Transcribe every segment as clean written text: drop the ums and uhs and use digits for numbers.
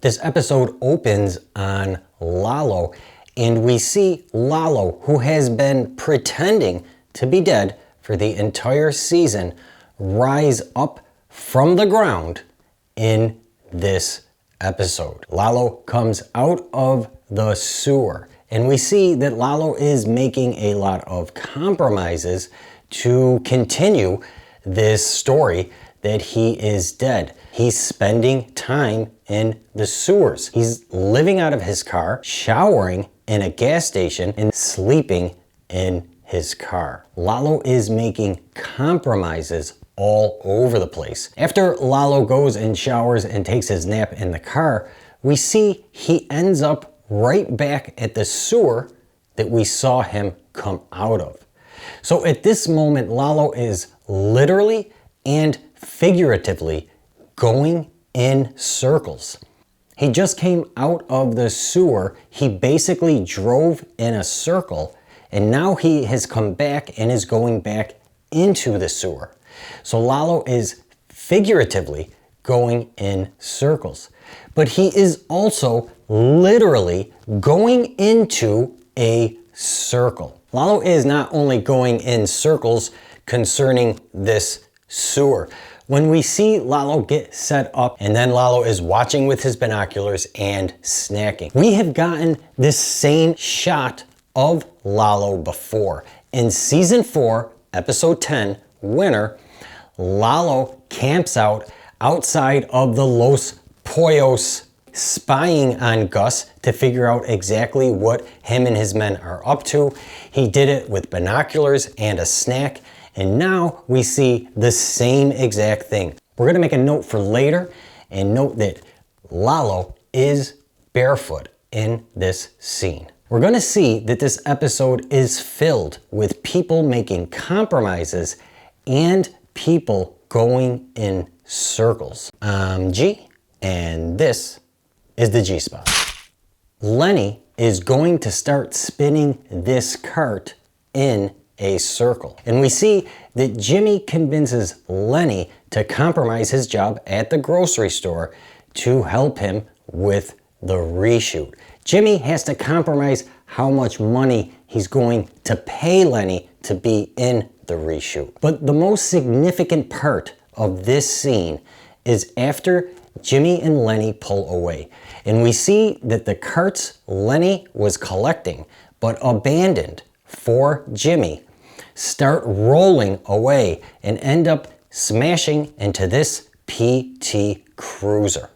This episode opens on Lalo, and we see Lalo, who has been pretending to be dead for the entire season, rise up from the ground in this episode. Lalo comes out of the sewer, and we see that Lalo is making a lot of compromises to continue this story that he is dead. He's spending time in the sewers. He's living out of his car, showering in a gas station, and sleeping in his car. Lalo is making compromises all over the place. After Lalo goes and showers and takes his nap in the car, we see he ends up right back at the sewer that we saw him come out of. So at this moment, Lalo is literally and figuratively going in circles. He just came out of the sewer. He basically drove in a circle, and now he has come back and is going back into the sewer. So Lalo is figuratively going in circles, but he is also literally going into a circle. Lalo is not only going in circles concerning this sewer. When we see Lalo get set up and then Lalo is watching with his binoculars and snacking, we have gotten this same shot of Lalo before. In season 4, episode 10, Winter, Lalo camps out outside of the Los Pollos, spying on Gus to figure out exactly what him and his men are up to. He did it with binoculars and a snack, and now we see the same exact thing. We're gonna make a note for later and note that Lalo is barefoot in this scene. We're gonna see that this episode is filled with people making compromises and people going in circles. I'm G, and this is the G Spot. Lenny is going to start spinning this cart in a circle. And we see that Jimmy convinces Lenny to compromise his job at the grocery store to help him with the reshoot. Jimmy has to compromise how much money he's going to pay Lenny to be in the reshoot. But the most significant part of this scene is after Jimmy and Lenny pull away, and we see that the carts Lenny was collecting but abandoned for Jimmy start rolling away and end up smashing into this PT Cruiser.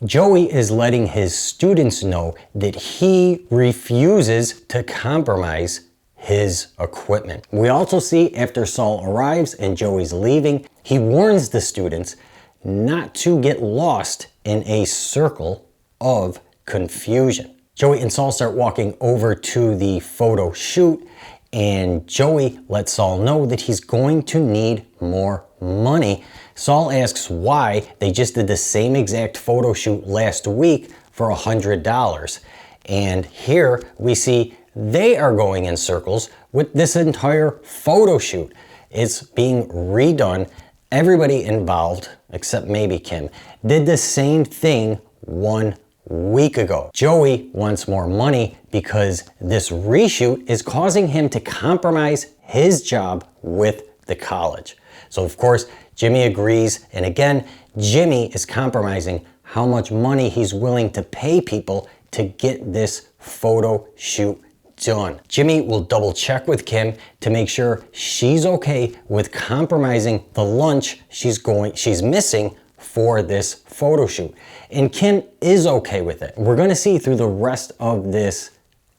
Joey is letting his students know that he refuses to compromise his equipment. We also see after Saul arrives and Joey's leaving, he warns the students not to get lost in a circle of confusion. Joey and Saul start walking over to the photo shoot, and Joey lets Saul know that he's going to need more money. Saul asks why. They just did the same exact photo shoot last week for $100. And here we see they are going in circles with this entire photo shoot. It's being redone. Everybody involved, except maybe Kim, did the same thing 1 week ago. Joey wants more money because this reshoot is causing him to compromise his job with the college. So of course, Jimmy agrees, and again, Jimmy is compromising how much money he's willing to pay people to get this photo shoot done. Jimmy will double check with Kim to make sure she's okay with compromising the lunch she's missing for this photo shoot. And Kim is okay with it. We're gonna see through the rest of this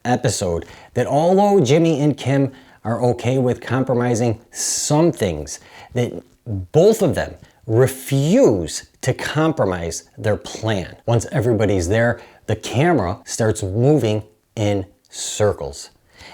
episode that although Jimmy and Kim are okay with compromising some things, that both of them refuse to compromise their plan. Once everybody's there, the camera starts moving in circles.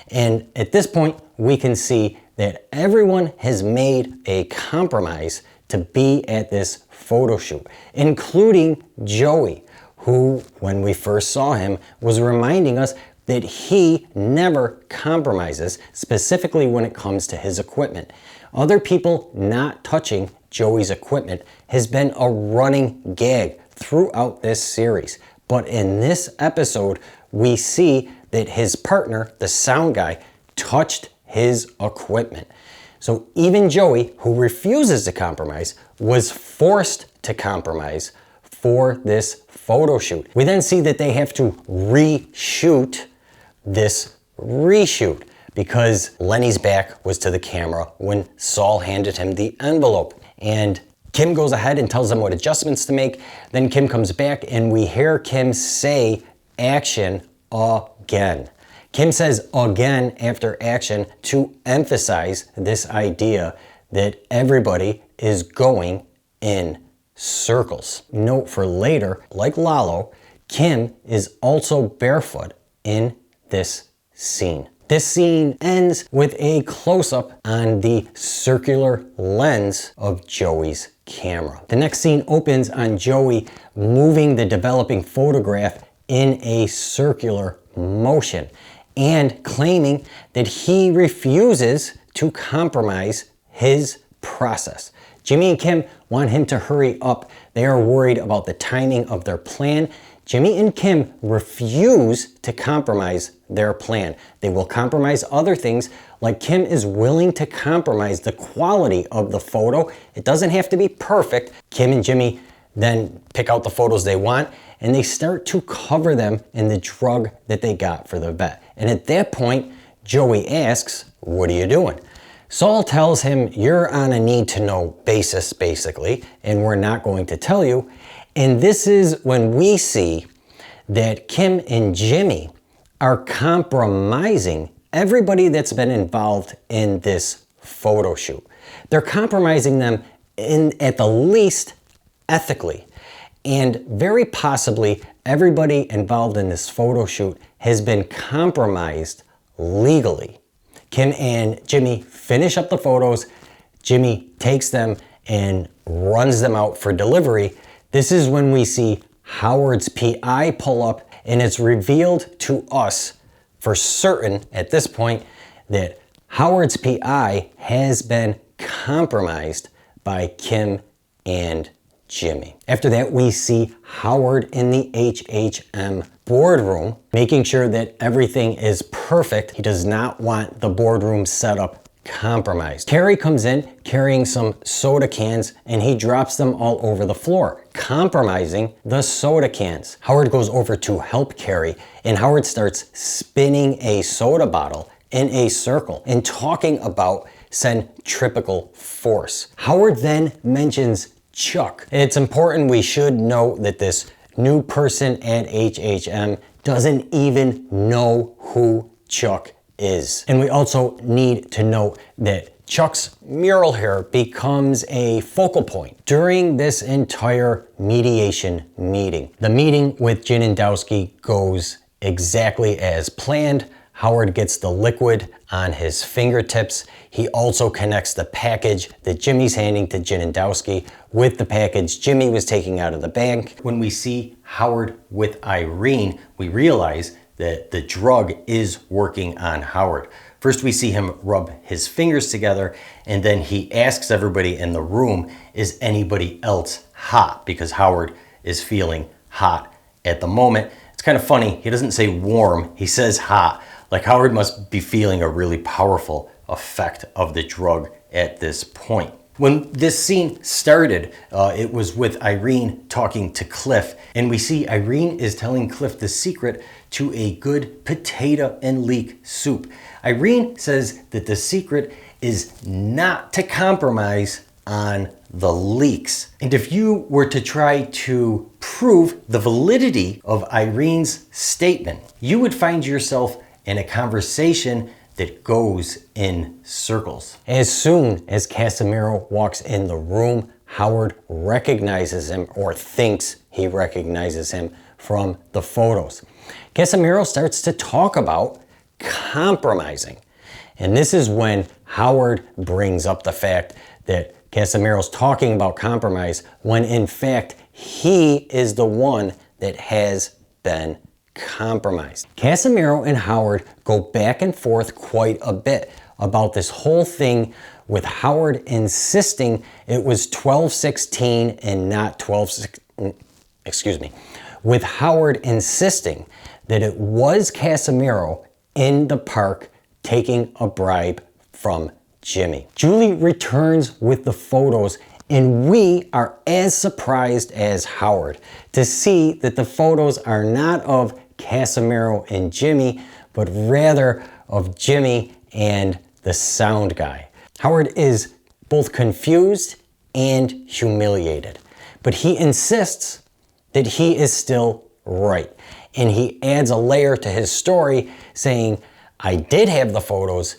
And at this point, we can see that everyone has made a compromise to be at this photo shoot, including Joey, who, when we first saw him, was reminding us that he never compromises, specifically when it comes to his equipment. Other people not touching Joey's equipment has been a running gag throughout this series. But in this episode, we see that his partner, the sound guy, touched his equipment. So even Joey, who refuses to compromise, was forced to compromise for this photo shoot. We then see that they have to reshoot this reshoot because Lenny's back was to the camera when Saul handed him the envelope. And Kim goes ahead and tells them what adjustments to make. Then Kim comes back and we hear Kim say action again. Kim says again after action to emphasize this idea that everybody is going in circles. Note for later, like Lalo, Kim is also barefoot in this scene. This scene ends with a close-up on the circular lens of Joey's camera. The next scene opens on Joey moving the developing photograph in a circular motion and claiming that he refuses to compromise his process. Jimmy and Kim want him to hurry up. They are worried about the timing of their plan. Jimmy and Kim refuse to compromise their plan. They will compromise other things, like Kim is willing to compromise the quality of the photo. It doesn't have to be perfect. Kim and Jimmy then pick out the photos they want and they start to cover them in the drug that they got for the vet. And at that point, Joey asks, "What are you doing?" Saul tells him, "You're on a need-to-know basis, basically, and we're not going to tell you." And this is when we see that Kim and Jimmy are compromising everybody that's been involved in this photo shoot. They're compromising them at the least ethically. And very possibly everybody involved in this photo shoot has been compromised legally. Kim and Jimmy finish up the photos. Jimmy takes them and runs them out for delivery. This is when we see Howard's PI pull up, and it's revealed to us for certain at this point that Howard's PI has been compromised by Kim and Jimmy. After that, we see Howard in the HHM boardroom, making sure that everything is perfect. He does not want the boardroom setup compromised. Carrie comes in carrying some soda cans and he drops them all over the floor, compromising the soda cans. Howard goes over to help Carrie and Howard starts spinning a soda bottle in a circle and talking about centripetal force. Howard then mentions Chuck. It's important we should note that this new person at HHM doesn't even know who Chuck is. And we also need to note that Chuck's mural here becomes a focal point during this entire mediation meeting. The meeting with Janindowski goes exactly as planned. Howard gets the liquid on his fingertips. He also connects the package that Jimmy's handing to Janindowski with the package Jimmy was taking out of the bank. When we see Howard with Irene, we realize that the drug is working on Howard. First, we see him rub his fingers together, and then he asks everybody in the room, is anybody else hot? Because Howard is feeling hot at the moment. It's kind of funny, he doesn't say warm, he says hot. Like Howard must be feeling a really powerful effect of the drug at this point. When this scene started, it was with Irene talking to Cliff, and we see Irene is telling Cliff the secret to a good potato and leek soup. Irene says that the secret is not to compromise on the leeks. And if you were to try to prove the validity of Irene's statement, you would find yourself in a conversation that goes in circles. As soon as Casimiro walks in the room, Howard recognizes him, or thinks he recognizes him, from the photos. Casimiro starts to talk about compromising. And this is when Howard brings up the fact that Casimiro's talking about compromise when in fact he is the one that has been compromised. Casimiro and Howard go back and forth quite a bit about this whole thing, with Howard insisting it was 12/16 and not 12/16, with Howard insisting that it was Casimiro in the park taking a bribe from Jimmy. Julie returns with the photos, and we are as surprised as Howard to see that the photos are not of Casimiro and Jimmy, but rather of Jimmy and the sound guy. Howard is both confused and humiliated, but he insists that he is still right. And he adds a layer to his story saying, I did have the photos,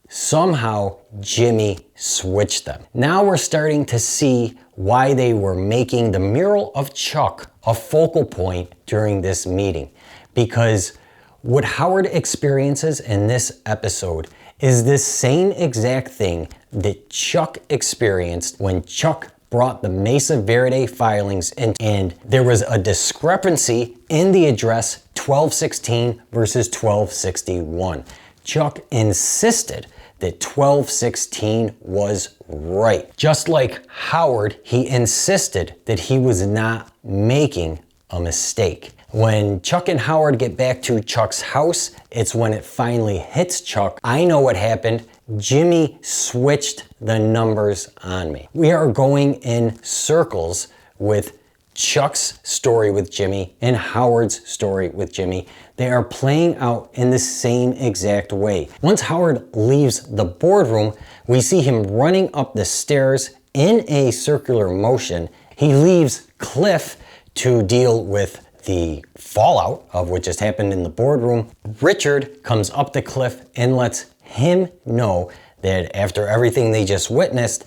somehow Jimmy switched them. Now we're starting to see why they were making the mural of Chuck a focal point during this meeting. Because what Howard experiences in this episode is this same exact thing that Chuck experienced when Chuck brought the Mesa Verde filings in, and there was a discrepancy in the address 1216 versus 1261. Chuck insisted that 1216 was right. Just like Howard, he insisted that he was not making a mistake. When Chuck and Howard get back to Chuck's house, it's when it finally hits Chuck. I know what happened. Jimmy switched the numbers on me. We are going in circles with Chuck's story with Jimmy and Howard's story with Jimmy. They are playing out in the same exact way. Once Howard leaves the boardroom, we see him running up the stairs in a circular motion. He leaves Cliff to deal with the fallout of what just happened in the boardroom. Richard comes up to Cliff and lets him know that after everything they just witnessed,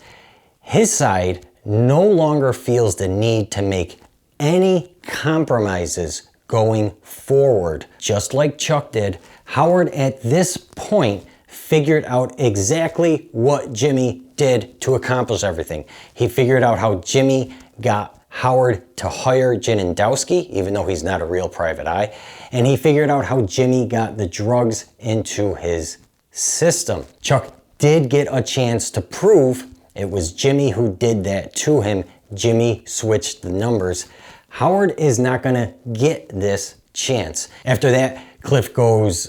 his side no longer feels the need to make any compromises going forward. Just like Chuck did, Howard at this point figured out exactly what Jimmy did to accomplish everything. He figured out how Jimmy got Howard to hire Janindowski, even though he's not a real private eye, and he figured out how Jimmy got the drugs into his system. Chuck did get a chance to prove it was Jimmy who did that to him. Jimmy switched the numbers. Howard is not gonna get this chance. After that, Cliff goes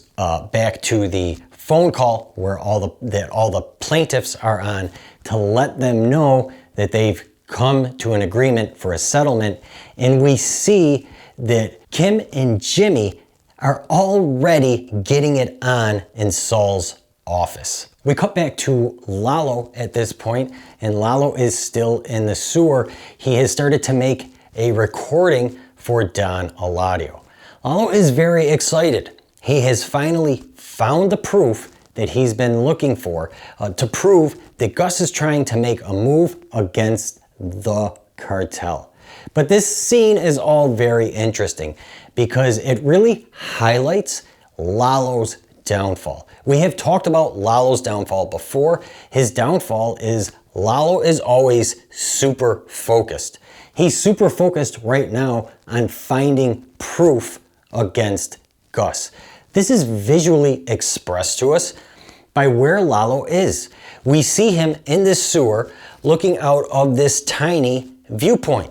back to the phone call where all the plaintiffs are on to let them know that they've come to an agreement for a settlement, and we see that Kim and Jimmy are already getting it on in Saul's office. We cut back to Lalo at this point, and Lalo is still in the sewer. He has started to make a recording for Don Eladio. Lalo is very excited. He has finally found the proof that he's been looking for to prove that Gus is trying to make a move against the cartel. But this scene is all very interesting because it really highlights Lalo's downfall. We have talked about Lalo's downfall before. His downfall is Lalo is always super focused. He's super focused right now on finding proof against Gus. This is visually expressed to us by where Lalo is. We see him in this sewer looking out of this tiny viewpoint.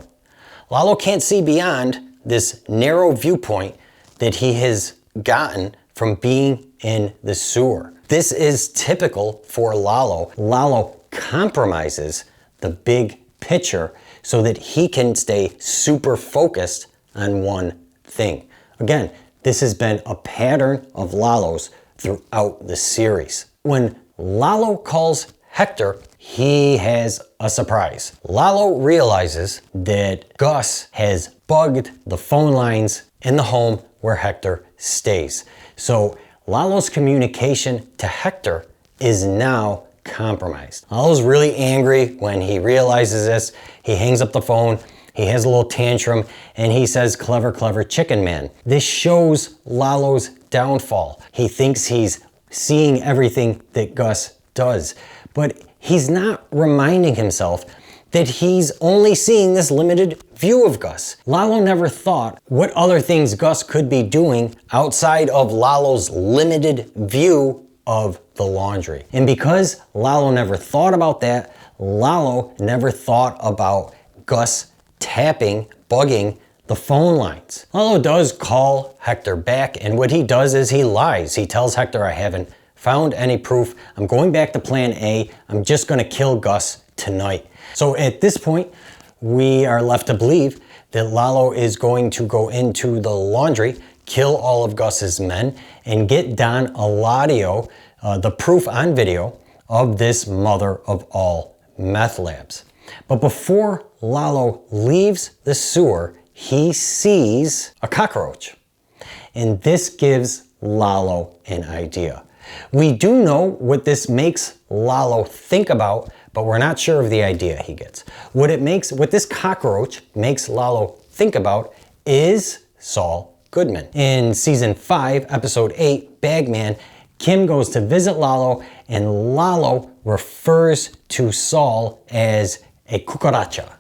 Lalo can't see beyond this narrow viewpoint that he has gotten from being in the sewer. This is typical for Lalo. Lalo compromises the big picture so that he can stay super focused on one thing. Again, this has been a pattern of Lalo's throughout the series. When Lalo calls Hector, he has a surprise. Lalo realizes that Gus has bugged the phone lines in the home where Hector stays. So Lalo's communication to Hector is now compromised. Lalo's really angry when he realizes this. He hangs up the phone, he has a little tantrum, and he says, "Clever, clever chicken man." This shows Lalo's downfall. He thinks he's seeing everything that Gus does, but he's not reminding himself that he's only seeing this limited view of Gus. Lalo never thought what other things Gus could be doing outside of Lalo's limited view of the laundry. And because Lalo never thought about that, Lalo never thought about Gus tapping, bugging the phone lines. Lalo does call Hector back, and what he does is he lies. He tells Hector, I haven't found any proof. I'm going back to plan A. I'm just gonna kill Gus tonight. So at this point, we are left to believe that Lalo is going to go into the laundry, kill all of Gus's men, and get Don Eladio the proof on video of this mother of all meth labs. But before Lalo leaves the sewer, he sees a cockroach. And this gives Lalo an idea. We do know what this makes Lalo think about, but we're not sure of the idea he gets. What this cockroach makes Lalo think about is Saul Goodman. In season 5, episode 8, Bagman, Kim goes to visit Lalo, and Lalo refers to Saul as a cucaracha.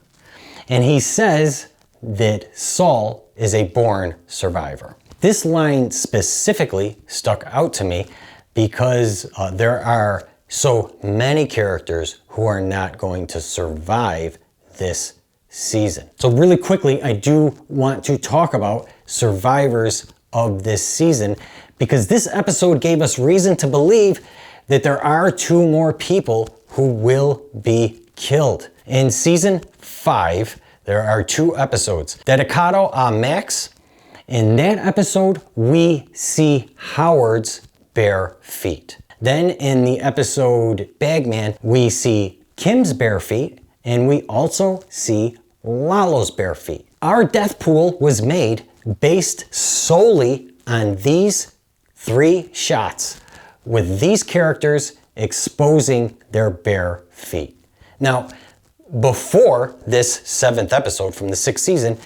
And he says that Saul is a born survivor. This line specifically stuck out to me because there are so many characters who are not going to survive this season. So really quickly, I do want to talk about survivors of this season because this episode gave us reason to believe that there are 2 more people who will be killed. In season 5, there are 2 episodes. Dedicado a Max. In that episode, we see Howard's bare feet. Then in the episode Bagman, we see Kim's bare feet, and we also see Lalo's bare feet. Our death pool was made based solely on these 3 shots with these characters exposing their bare feet. Now, before this 7th episode from the 6th season,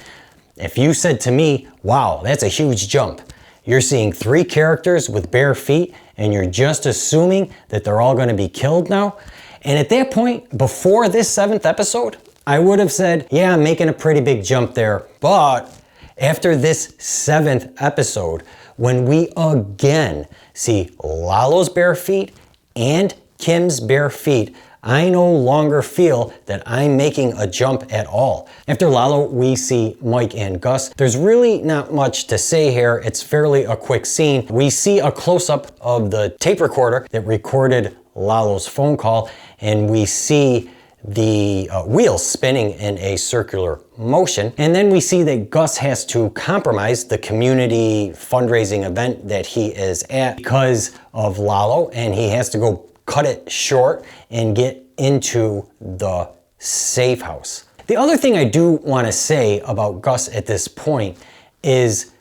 if you said to me, wow, that's a huge jump. You're seeing 3 characters with bare feet and you're just assuming that they're all gonna be killed now. And at that point, before this 7th episode, I would have said, yeah, I'm making a pretty big jump there. But after this 7th episode, when we again see Lalo's bare feet and Kim's bare feet, I no longer feel that I'm making a jump at all. After Lalo, we see Mike and Gus. There's really not much to say here. It's fairly a quick scene. We see a close-up of the tape recorder that recorded Lalo's phone call, and we see the wheels spinning in a circular motion. And then we see that Gus has to compromise the community fundraising event that he is at because of Lalo, and he has to go cut it short and get into the safe house. The other thing I do want to say about Gus at this point is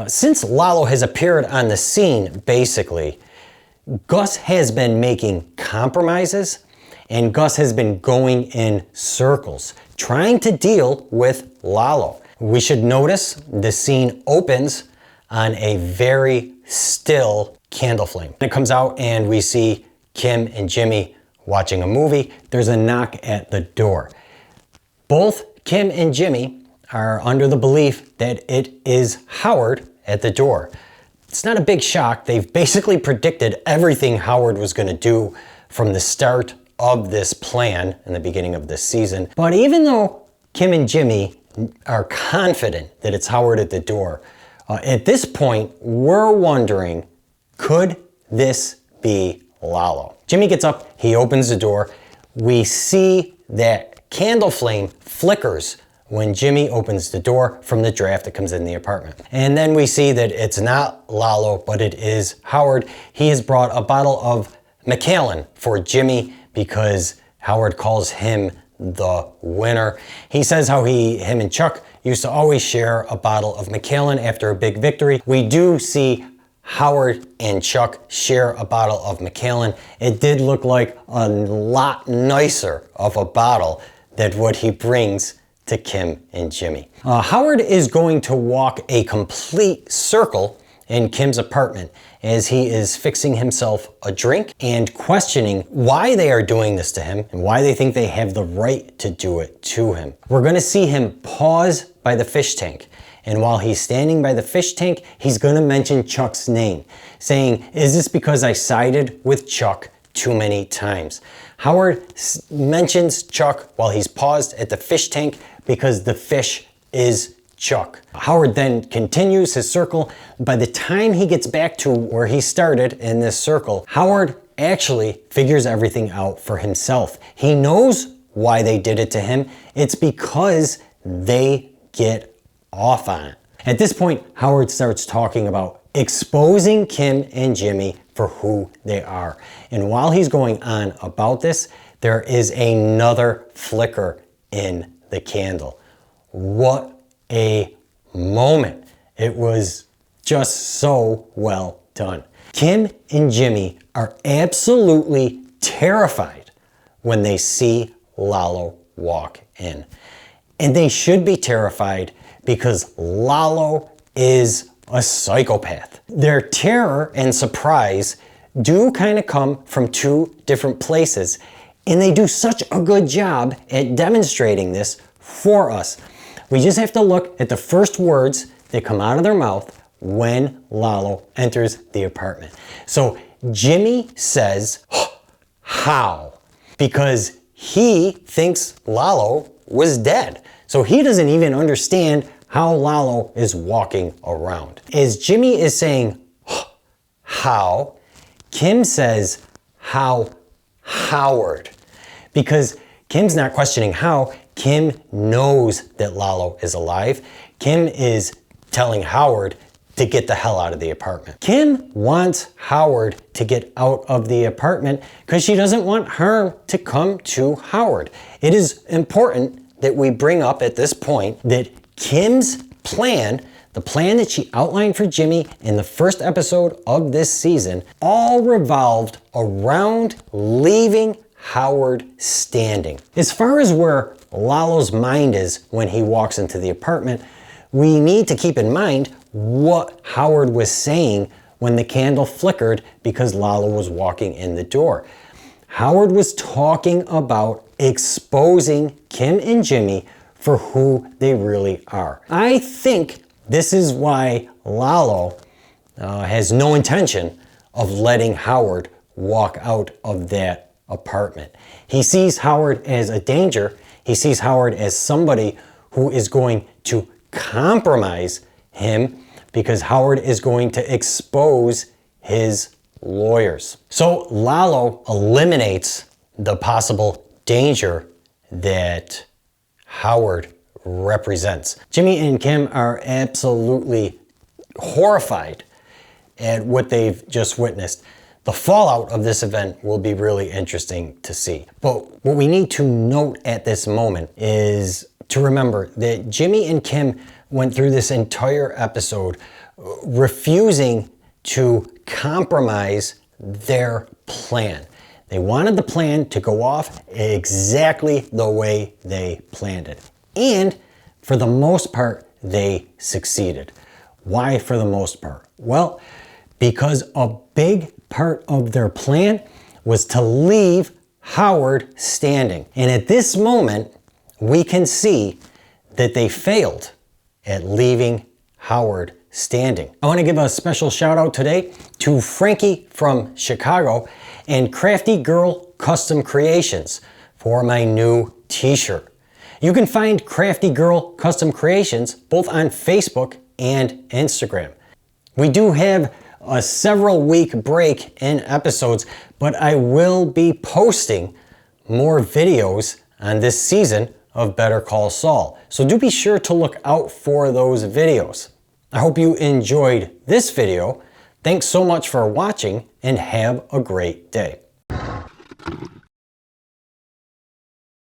since Lalo has appeared on the scene, basically, Gus has been making compromises and Gus has been going in circles, trying to deal with Lalo. We should notice the scene opens on a very still candle flame. It comes out and we see Kim and Jimmy watching a movie. There's a knock at the door. Both Kim and Jimmy are under the belief that it is Howard at the door. It's not a big shock. They've basically predicted everything Howard was going to do from the start of this plan in the beginning of this season. But even though Kim and Jimmy are confident that it's Howard at the door, at this point, we're wondering, could this be Lalo? Jimmy gets up, he opens the door. We see that candle flame flickers when Jimmy opens the door from the draft that comes in the apartment. And then we see that it's not Lalo, but it is Howard. He has brought a bottle of Macallan for Jimmy because Howard calls him the winner. He says how him and Chuck used to always share a bottle of Macallan after a big victory. We do see Howard and Chuck share a bottle of Macallan. It did look like a lot nicer of a bottle than what he brings to Kim and Jimmy. Howard is going to walk a complete circle in Kim's apartment as he is fixing himself a drink and questioning why they are doing this to him and why they think they have the right to do it to him. We're going to see him pause by the fish tank. And while he's standing by the fish tank, he's going to mention Chuck's name, saying, is this because I sided with Chuck too many times? Howard mentions Chuck while he's paused at the fish tank because the fish is Chuck. Howard then continues his circle. By the time he gets back to where he started in this circle, Howard actually figures everything out for himself. He knows why they did it to him. It's because they get off on it. At this point, Howard starts talking about exposing Kim and Jimmy for who they are. And while he's going on about this, there is another flicker in the candle. What a moment. It was just so well done. Kim and Jimmy are absolutely terrified when they see Lalo walk in. And they should be terrified because Lalo is a psychopath. Their terror and surprise do kind of come from two different places, and they do such a good job at demonstrating this for us. We just have to look at the first words that come out of their mouth when Lalo enters the apartment. So Jimmy says, "How?" because he thinks Lalo was dead. So he doesn't even understand how Lalo is walking around. As Jimmy is saying, "How?" Kim says, "How Howard?" Because Kim's not questioning how. Kim knows that Lalo is alive. Kim is telling Howard to get the hell out of the apartment. Kim wants Howard to get out of the apartment because she doesn't want harm to come to Howard. It is important that we bring up at this point that Kim's plan, the plan that she outlined for Jimmy in the first episode of this season, all revolved around leaving Howard standing. As far as where Lalo's mind is when he walks into the apartment, we need to keep in mind what Howard was saying when the candle flickered because Lalo was walking in the door. Howard was talking about exposing Kim and Jimmy for who they really are. I think this is why Lalo has no intention of letting Howard walk out of that apartment. He sees Howard as a danger. He sees Howard as somebody who is going to compromise him because Howard is going to expose his lawyers. So Lalo eliminates the possible danger that Howard represents. Jimmy and Kim are absolutely horrified at what they've just witnessed. The fallout of this event will be really interesting to see. But what we need to note at this moment is to remember that Jimmy and Kim went through this entire episode refusing to compromise their plan. They wanted the plan to go off exactly the way they planned it. And for the most part, they succeeded. Why for the most part? Well, because a big part of their plan was to leave Howard standing. And at this moment, we can see that they failed at leaving Howard standing. I want to give a special shout out today to Frankie from Chicago and Crafty Girl Custom Creations for my new t-shirt. You can find Crafty Girl Custom Creations both on Facebook and Instagram. We do have a several week break in episodes, but I will be posting more videos on this season of Better Call Saul. So do be sure to look out for those videos. I hope you enjoyed this video. Thanks so much for watching and have a great day.